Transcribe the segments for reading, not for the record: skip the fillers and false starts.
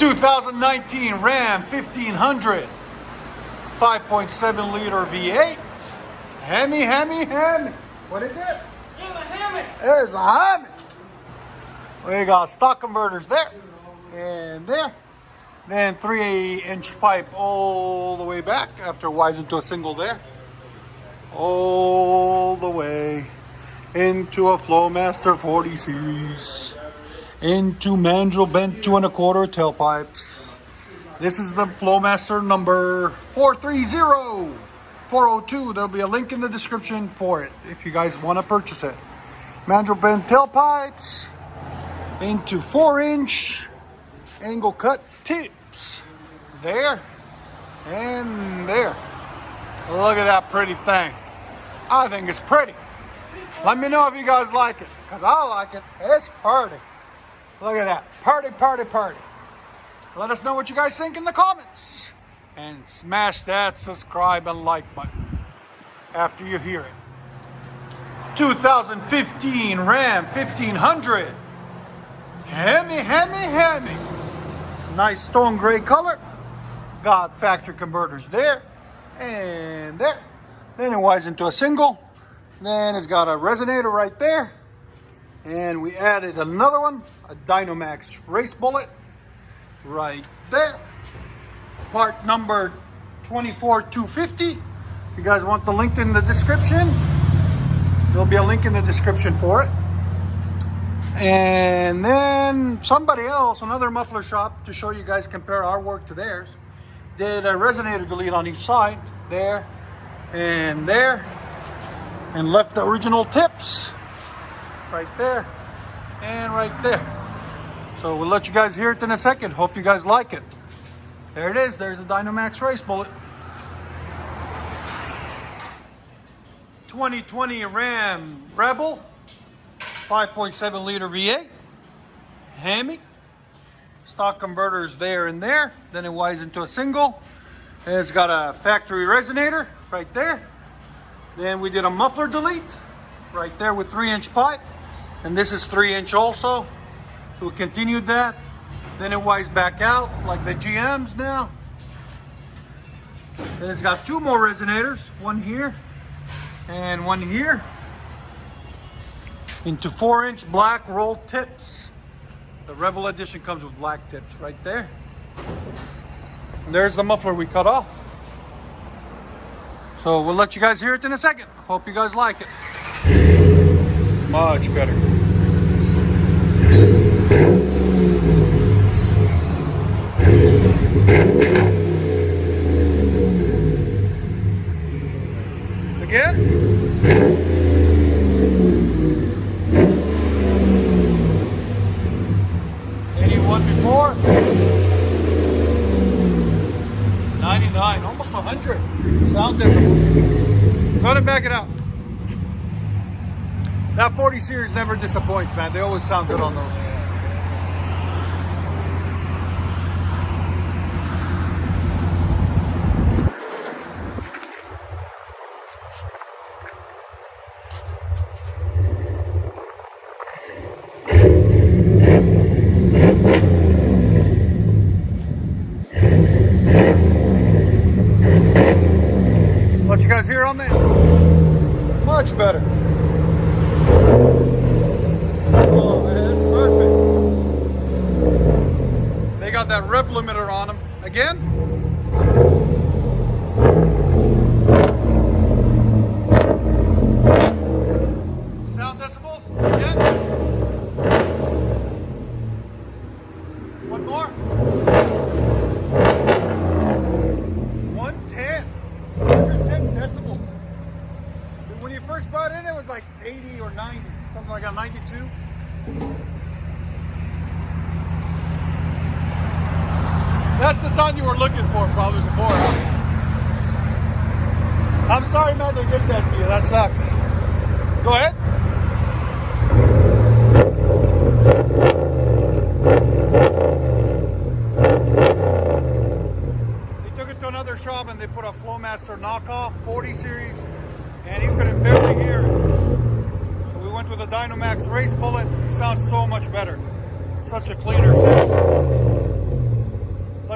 2019 Ram 1500 5.7 liter V8 Hemi. What is it? It's a Hemi. It's a Hemi. We got stock converters there and there. Then 3-inch pipe all the way back after wise into a single there. All the way into a Flowmaster 40 series. Into mandrel bent 2 1/4 tailpipes. This is the Flowmaster number 430402. There'll be a link in the description for it if you guys want to purchase it. Mandrel bent tailpipes into 4-inch angle cut tips. There and there. Look at that pretty thing. I think it's pretty. Let me know if you guys like it, because I like it. It's pretty. Look at that. Party. Let us know what you guys think in the comments. And smash that subscribe and like button after you hear it. 2015 Ram 1500. Hemi. Nice stone gray color. Got factory converters there and there. Then it wires into a single. Then it's got a resonator right there. And we added another one, a Dynomax race bullet right there. Part number 24250. If you guys want the link in the description, there'll be a link in the description for it. And then somebody else, another muffler shop, to show you guys compare our work to theirs, did a resonator delete on each side, there and there, and left the original tips right there and right there. So we'll let you guys hear it in a second. Hope you guys like it. There it is. There's the Dynomax race bullet. 2020 Ram Rebel 5.7 liter V8 Hemi. Stock converters there and there. Then it wires into a single. And it's got a factory resonator right there. Then we did a muffler delete right there with 3-inch pipe. And this is 3-inch also. So we continued that. Then it wires back out like the GMs now. Then it's got 2 more resonators. One here and one here. Into 4-inch black rolled tips. The Rebel Edition comes with black tips right there. And there's the muffler we cut off. So we'll let you guys hear it in a second. Hope you guys like it. Much better. Again. Before 99, almost 100 sound decibels. Go ahead and back it out. That 40 series never disappoints, man. They always sound good on those. What you guys hear on this? Much better. Oh man, that's perfect. They got that rev limiter on them. Again. Sound decibels. Again. One more. 110 decibels. When you first brought it in, it was like 80 or 90, something like that, 92. That's the sound you were looking for probably before. Huh? I'm sorry, man, they did that to you. That sucks. Go ahead. They took it to another shop and they put a Flowmaster knockoff 40 series, and you couldn't barely hear it. So we went with a Dynomax race bullet. It sounds so much better. Such a cleaner sound.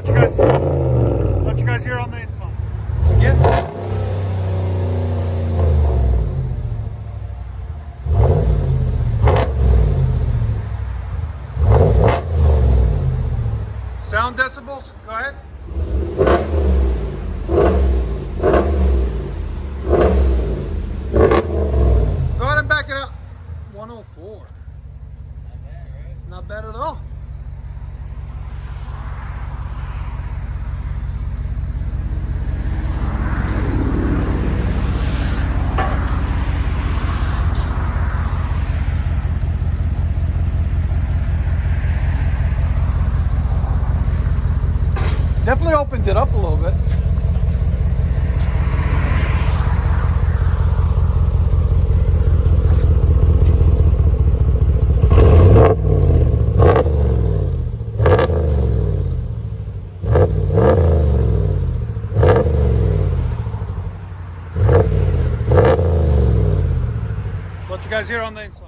Let you guys hear on the inside. Again. Sound decibels, go ahead. Go ahead and back it up. 104. Not bad, right? Not bad at all. Definitely opened it up a little bit. Let you guys hear on the inside.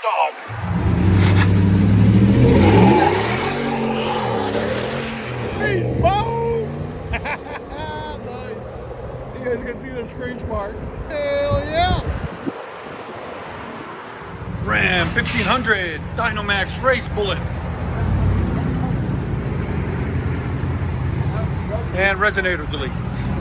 Dog. Peace, Bo! Nice. You guys can see the screech marks. Hell yeah! Ram 1500 Dynomax race bullet. And resonator deletes.